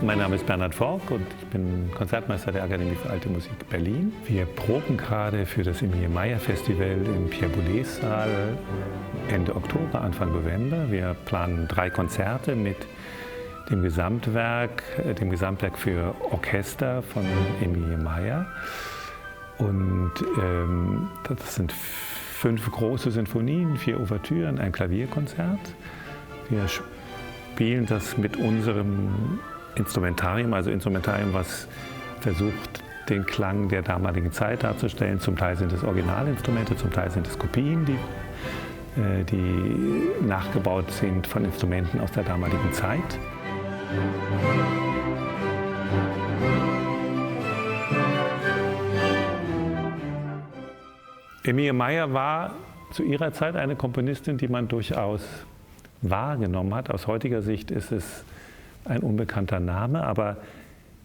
Mein Name ist Bernhard Fork und ich bin Konzertmeister der Akademie für Alte Musik Berlin. Wir proben gerade für das Emilie Meier Festival im Pierre Boulez Saal Ende Oktober, Anfang November. Wir planen 3 Konzerte mit dem Gesamtwerk für Orchester von Emilie Meier. Und das sind 5 große Sinfonien, 4 Ouvertüren, ein Klavierkonzert. Wir spielen das mit unserem Instrumentarium, was versucht, den Klang der damaligen Zeit darzustellen. Zum Teil sind es Originalinstrumente, zum Teil sind es Kopien, die nachgebaut sind von Instrumenten aus der damaligen Zeit. Emilie Meier war zu ihrer Zeit eine Komponistin, die man durchaus wahrgenommen hat. Aus heutiger Sicht ist es ein unbekannter Name, aber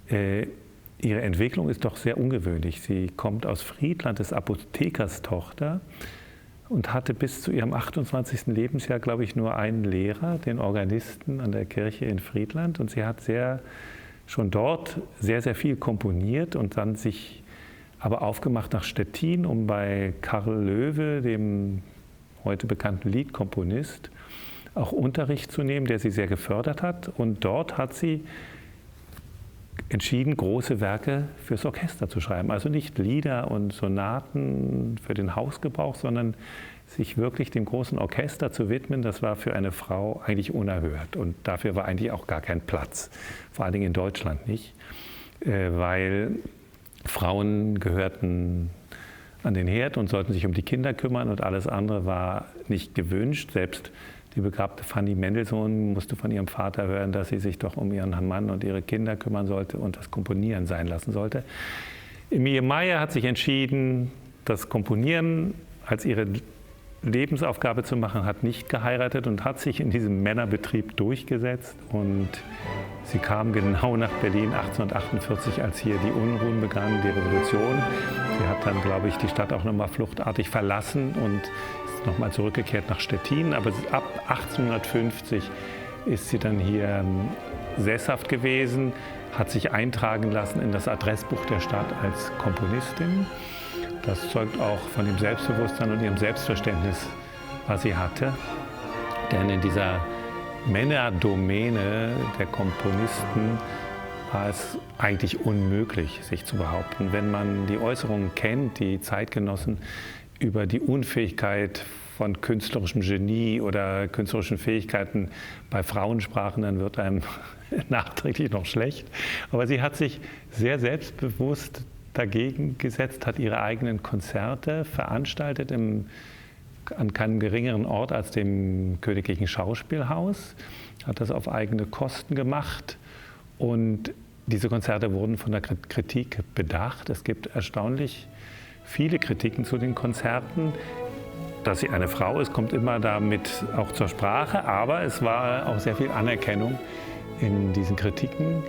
ihre Entwicklung ist doch sehr ungewöhnlich. Sie kommt aus Friedland, ist Apothekerstochter und hatte bis zu ihrem 28. Lebensjahr, glaube ich, nur einen Lehrer, den Organisten an der Kirche in Friedland. Und sie hat schon dort sehr, sehr viel komponiert und dann sich aber aufgemacht nach Stettin, um bei Karl Löwe, dem heute bekannten Liedkomponist, auch Unterricht zu nehmen, der sie sehr gefördert hat. Und dort hat sie entschieden, große Werke fürs Orchester zu schreiben. Also nicht Lieder und Sonaten für den Hausgebrauch, sondern sich wirklich dem großen Orchester zu widmen. Das war für eine Frau eigentlich unerhört. Und dafür war eigentlich auch gar kein Platz, vor allen Dingen in Deutschland nicht, weil Frauen gehörten an den Herd und sollten sich um die Kinder kümmern und alles andere war nicht gewünscht. Selbst die begabte Fanny Mendelssohn musste von ihrem Vater hören, dass sie sich doch um ihren Mann und ihre Kinder kümmern sollte und das Komponieren sein lassen sollte. Emilie Meier hat sich entschieden, das Komponieren als ihre Lebensaufgabe zu machen, hat nicht geheiratet und hat sich in diesem Männerbetrieb durchgesetzt. Und sie kam genau nach Berlin 1848, als hier die Unruhen begannen, die Revolution. Sie hat dann, glaube ich, die Stadt auch nochmal fluchtartig verlassen und ist nochmal zurückgekehrt nach Stettin. Aber ab 1850 ist sie dann hier sesshaft gewesen, hat sich eintragen lassen in das Adressbuch der Stadt als Komponistin. Das zeugt auch von dem Selbstbewusstsein und ihrem Selbstverständnis, was sie hatte. Denn in dieser Männerdomäne der Komponisten war es eigentlich unmöglich, sich zu behaupten. Wenn man die Äußerungen kennt, die Zeitgenossen über die Unfähigkeit von künstlerischem Genie oder künstlerischen Fähigkeiten bei Frauen sprachen, dann wird einem nachträglich noch schlecht. Aber sie hat sich sehr selbstbewusst dagegen gesetzt, hat ihre eigenen Konzerte veranstaltet an keinem geringeren Ort als dem Königlichen Schauspielhaus, hat das auf eigene Kosten gemacht und diese Konzerte wurden von der Kritik bedacht. Es gibt erstaunlich viele Kritiken zu den Konzerten. Dass sie eine Frau ist, kommt immer damit auch zur Sprache, aber es war auch sehr viel Anerkennung in diesen Kritiken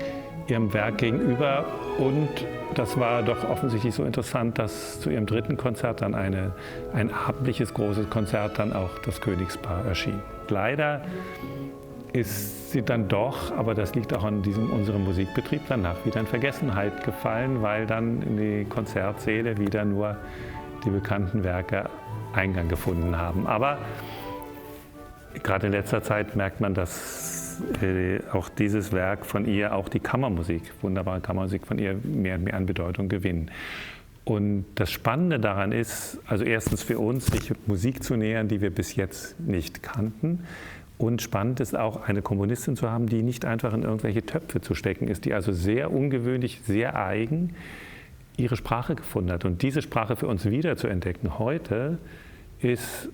ihrem Werk gegenüber und das war doch offensichtlich so interessant, dass zu ihrem 3. Konzert dann ein abendliches großes Konzert dann auch das Königspaar erschien. Leider ist sie dann doch, aber das liegt auch an unserem Musikbetrieb, danach wieder in Vergessenheit gefallen, weil dann in die Konzertsäle wieder nur die bekannten Werke Eingang gefunden haben. Aber gerade in letzter Zeit merkt man, dass auch dieses Werk von ihr, auch die Kammermusik, wunderbare Kammermusik von ihr mehr und mehr an Bedeutung gewinnen. Und das Spannende daran ist, also erstens für uns, sich Musik zu nähern, die wir bis jetzt nicht kannten. Und spannend ist auch, eine Komponistin zu haben, die nicht einfach in irgendwelche Töpfe zu stecken ist, die also sehr ungewöhnlich, sehr eigen ihre Sprache gefunden hat. Und diese Sprache für uns wieder zu entdecken heute ist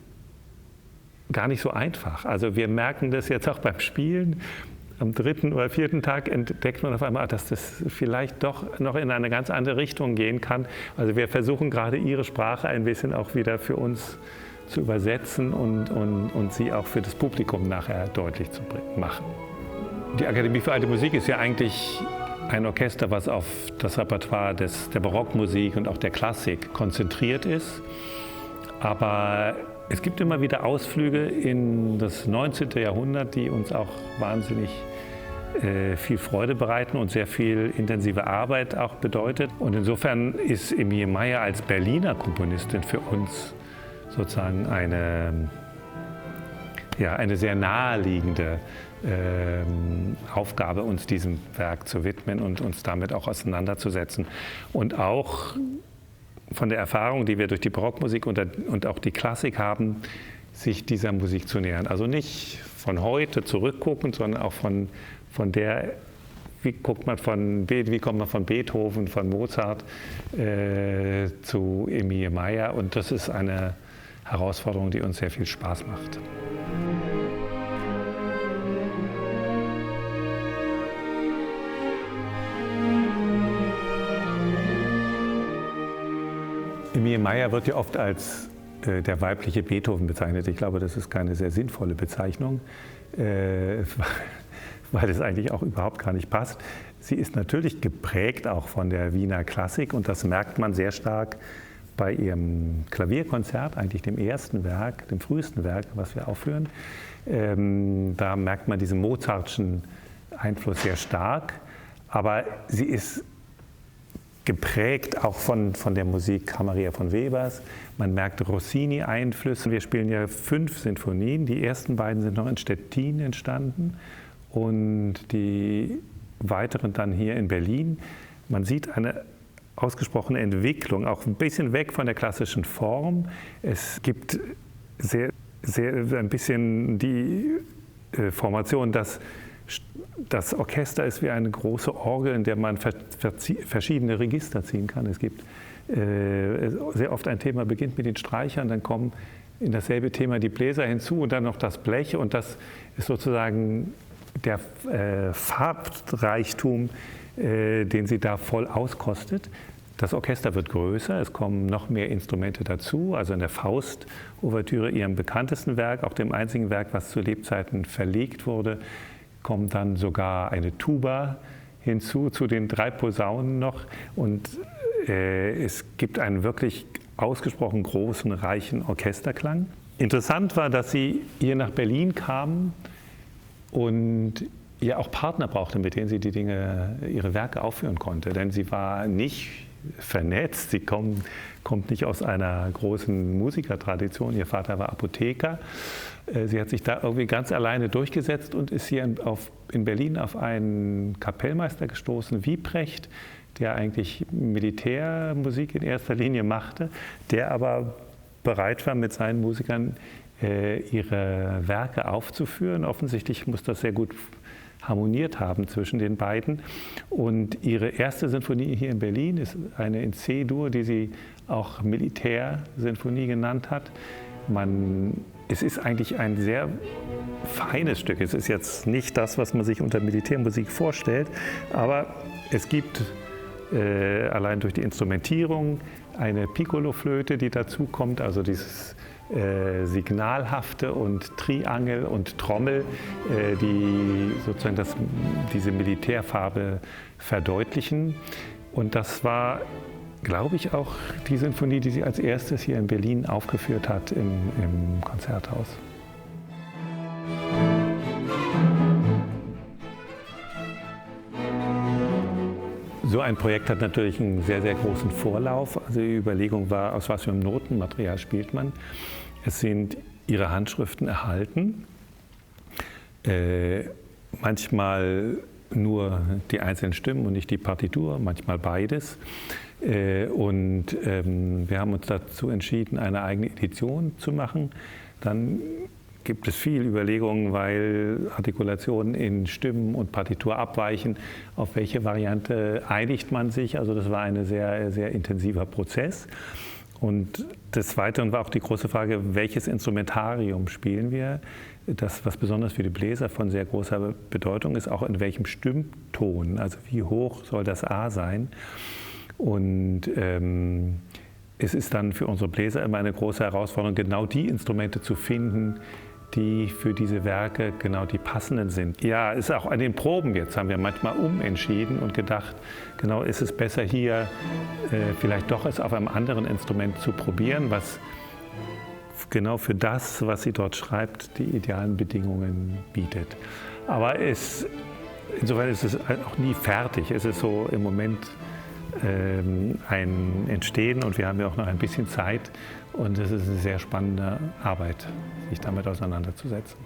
gar nicht so einfach. Also wir merken das jetzt auch beim Spielen. Am 3. oder 4. Tag entdeckt man auf einmal, dass das vielleicht doch noch in eine ganz andere Richtung gehen kann. Also wir versuchen gerade ihre Sprache ein bisschen auch wieder für uns zu übersetzen und sie auch für das Publikum nachher deutlich zu machen. Die Akademie für Alte Musik ist ja eigentlich ein Orchester, was auf das Repertoire der Barockmusik und auch der Klassik konzentriert ist. Aber es gibt immer wieder Ausflüge in das 19. Jahrhundert, die uns auch wahnsinnig viel Freude bereiten und sehr viel intensive Arbeit auch bedeutet. Und insofern ist Emilie Meier als Berliner Komponistin für uns sozusagen eine sehr naheliegende Aufgabe, uns diesem Werk zu widmen und uns damit auch auseinanderzusetzen. Und auch von der Erfahrung, die wir durch die Barockmusik und auch die Klassik haben, sich dieser Musik zu nähern. Also nicht von heute zurückgucken, sondern auch von der, wie kommt man von Beethoven, von Mozart zu Emilie Meier. Und das ist eine Herausforderung, die uns sehr viel Spaß macht. Emilie Meier wird ja oft als der weibliche Beethoven bezeichnet. Ich glaube, das ist keine sehr sinnvolle Bezeichnung, weil es eigentlich auch überhaupt gar nicht passt. Sie ist natürlich geprägt auch von der Wiener Klassik und das merkt man sehr stark bei ihrem Klavierkonzert, eigentlich dem ersten Werk, dem frühesten Werk, was wir aufführen. Da merkt man diesen Mozartschen Einfluss sehr stark, aber sie ist geprägt auch von der Musik Maria von Webers. Man merkt Rossini-Einflüsse. Wir spielen ja 5 Sinfonien. Die ersten beiden sind noch in Stettin entstanden und die weiteren dann hier in Berlin. Man sieht eine ausgesprochene Entwicklung, auch ein bisschen weg von der klassischen Form. Es gibt ein bisschen die Formation, dass das Orchester ist wie eine große Orgel, in der man verschiedene Register ziehen kann. Es gibt sehr oft ein Thema beginnt mit den Streichern, dann kommen in dasselbe Thema die Bläser hinzu und dann noch das Blech und das ist sozusagen der Farbreichtum, den sie da voll auskostet. Das Orchester wird größer, es kommen noch mehr Instrumente dazu, also in der Faust-Ouvertüre, ihrem bekanntesten Werk, auch dem einzigen Werk, was zu Lebzeiten verlegt wurde, kommt dann sogar eine Tuba hinzu, zu den 3 Posaunen noch. Und es gibt einen wirklich ausgesprochen großen, reichen Orchesterklang. Interessant war, dass sie hier nach Berlin kam und ja auch Partner brauchte, mit denen sie ihre Werke aufführen konnte. Denn sie war nicht vernetzt, sie kommt nicht aus einer großen Musikertradition. Ihr Vater war Apotheker. Sie hat sich da irgendwie ganz alleine durchgesetzt und ist hier in Berlin auf einen Kapellmeister gestoßen, Wiebrecht, der eigentlich Militärmusik in erster Linie machte, der aber bereit war, mit seinen Musikern ihre Werke aufzuführen. Offensichtlich muss das sehr gut harmoniert haben zwischen den beiden. Und ihre erste Sinfonie hier in Berlin ist eine in C-Dur, die sie auch Militärsinfonie genannt hat. Es ist eigentlich ein sehr feines Stück. Es ist jetzt nicht das, was man sich unter Militärmusik vorstellt, aber es gibt allein durch die Instrumentierung eine Piccolo-Flöte, die dazu kommt, also dieses Signalhafte und Triangel und Trommel, die sozusagen diese Militärfarbe verdeutlichen. Und das war, glaube ich, auch die Sinfonie, die sie als erstes hier in Berlin aufgeführt hat im Konzerthaus. So ein Projekt hat natürlich einen sehr, sehr großen Vorlauf. Also die Überlegung war, aus was für einem Notenmaterial spielt man. Es sind ihre Handschriften erhalten, manchmal nur die einzelnen Stimmen und nicht die Partitur, manchmal beides. Und wir haben uns dazu entschieden, eine eigene Edition zu machen. Dann gibt es viel Überlegungen, weil Artikulationen in Stimmen und Partitur abweichen. Auf welche Variante einigt man sich? Also das war ein sehr, sehr intensiver Prozess. Und des Weiteren war auch die große Frage, welches Instrumentarium spielen wir? Das, was besonders für die Bläser von sehr großer Bedeutung ist, auch in welchem Stimmton, also wie hoch soll das A sein? Und es ist dann für unsere Bläser immer eine große Herausforderung, genau die Instrumente zu finden, die für diese Werke genau die passenden sind. Ja, ist auch an den Proben jetzt, haben wir manchmal umentschieden und gedacht, genau ist es besser hier vielleicht doch es auf einem anderen Instrument zu probieren, was genau für das, was sie dort schreibt, die idealen Bedingungen bietet. Aber es insofern ist es auch nie fertig. Es ist so im Moment ein Entstehen und wir haben ja auch noch ein bisschen Zeit und es ist eine sehr spannende Arbeit, sich damit auseinanderzusetzen.